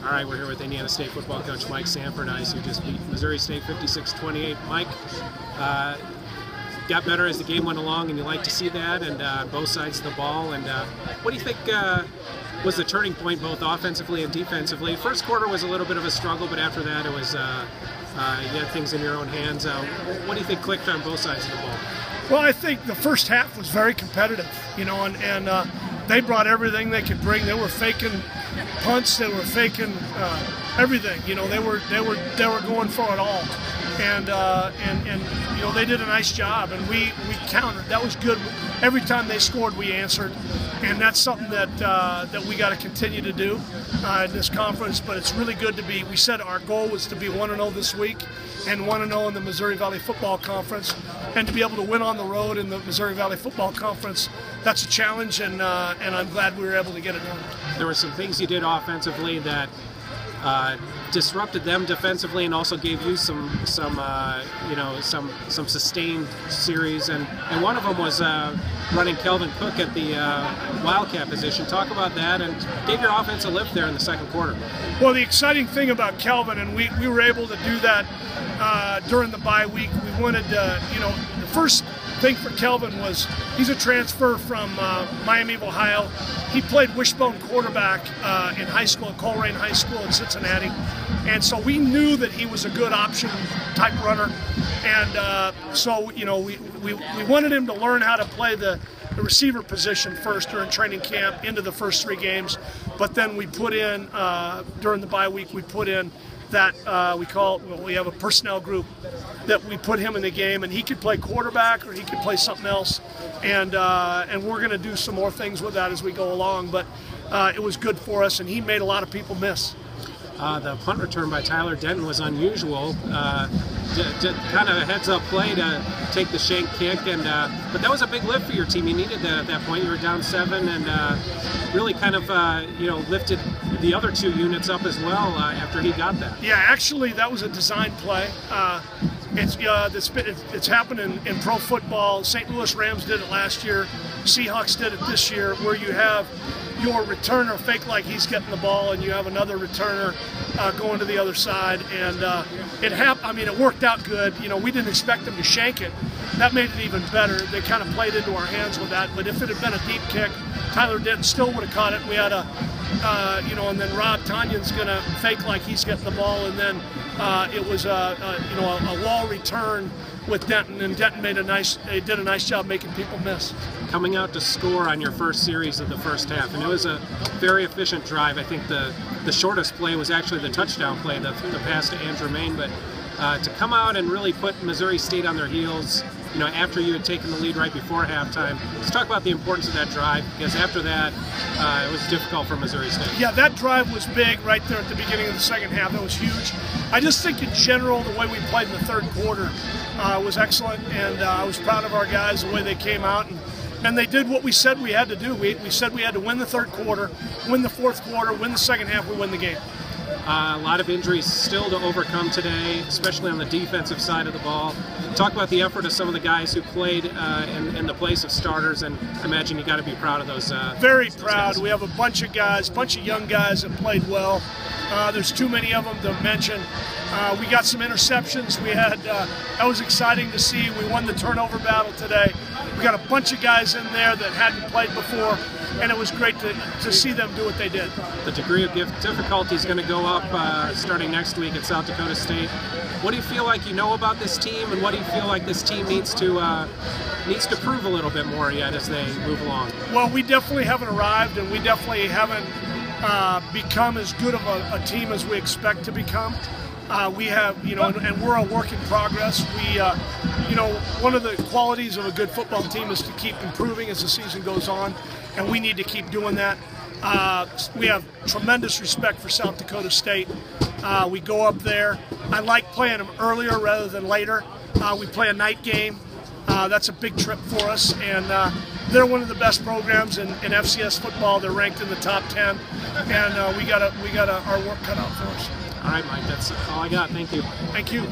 All right, we're here with Indiana State football coach Mike Sanford. ISU just beat Missouri State 56-28. Mike, got better as the game went along, and you like to see that, and both sides of the ball. And what do you think was the turning point, both offensively and defensively? First quarter was a little bit of a struggle, but after that, it was you had things in your own hands. What do you think clicked on both sides of the ball? Well, I think the first half was very competitive, and they brought everything they could bring. They were faking punts, they were faking everything. They were going for it all, and they did a nice job, and we countered. That was good. Every time they scored, we answered, and that's something that we got to continue to do in this conference. But it's really good to be. We said our goal was to be 1-0 this week and 1-0 in the Missouri Valley Football Conference, and to be able to win on the road in the Missouri Valley Football Conference. That's a challenge, and I'm glad we were able to get it done. There were some things you did offensively that disrupted them defensively, and also gave you some sustained series. And one of them was running Kelvin Cook at the Wildcat position. Talk about that, and gave your offense a lift there in the second quarter. Well, the exciting thing about Kelvin, and we were able to do that during the bye week. We wanted, the first thing for Kelvin was he's a transfer from Miami of Ohio. He played wishbone quarterback in high school, at Colerain High School in Cincinnati. And so we knew that he was a good option type runner. And so, we wanted him to learn how to play the receiver position first during training camp into the first 3 games. But then we put in, during the bye week, we put in that we have a personnel group that we put him in the game, and he could play quarterback or he could play something else, and we're going to do some more things with that as we go along. But it was good for us, and he made a lot of people miss. The punt return by Tyler Denton was unusual. Kind of a heads-up play to take the shank kick, but that was a big lift for your team. You needed that at that point. You were down 7, and really kind of lifted the other 2 units up as well after he got that. Yeah, actually, that was a design play. It's happened in pro football. St. Louis Rams did it last year. Seahawks did it this year, where you have your returner fake like he's getting the ball, and you have another returner going to the other side. And it happened. I mean, it worked out good. We didn't expect them to shank it. That made it even better. They kind of played into our hands with that. But if it had been a deep kick, Tyler Denton still would have caught it. We had and then Rob Tanyan's going to fake like he's getting the ball, and then it was a wall return with Denton, and Denton did a nice job making people miss. Coming out to score on your first series of the first half, and it was a very efficient drive. I think the shortest play was actually the touchdown play, the pass to Andrew Main, but to come out and really put Missouri State on their heels, after you had taken the lead right before halftime. Let's talk about the importance of that drive, because after that, it was difficult for Missouri State. Yeah, that drive was big right there at the beginning of the second half. That was huge. I just think in general, the way we played in the third quarter was excellent, and I was proud of our guys, the way they came out, and they did what we said we had to do. We said we had to win the third quarter, win the fourth quarter, win the second half, we win the game. A lot of injuries still to overcome today, especially on the defensive side of the ball. Talk about the effort of some of the guys who played in the place of starters, and I imagine you got to be proud of those. Very proud. We have a bunch of young guys that played well. There's too many of them to mention. We got some interceptions. That was exciting to see. We won the turnover battle today. We got a bunch of guys in there that hadn't played before, and it was great to see them do what they did. The degree of difficulty is going to go up starting next week at South Dakota State. What do you feel like you know about this team, and what do you feel like this team needs to prove a little bit more yet as they move along? Well, we definitely haven't arrived, and we definitely haven't become as good of a team as we expect to become. We have, and we're a work in progress. One of the qualities of a good football team is to keep improving as the season goes on, and we need to keep doing that. We have tremendous respect for South Dakota State. We go up there. I like playing them earlier rather than later. We play a night game. That's a big trip for us, and they're one of the best programs in FCS football. They're ranked in the top 10, and we got our work cut out for us. All right, Mike, that's all I got. Thank you. Thank you.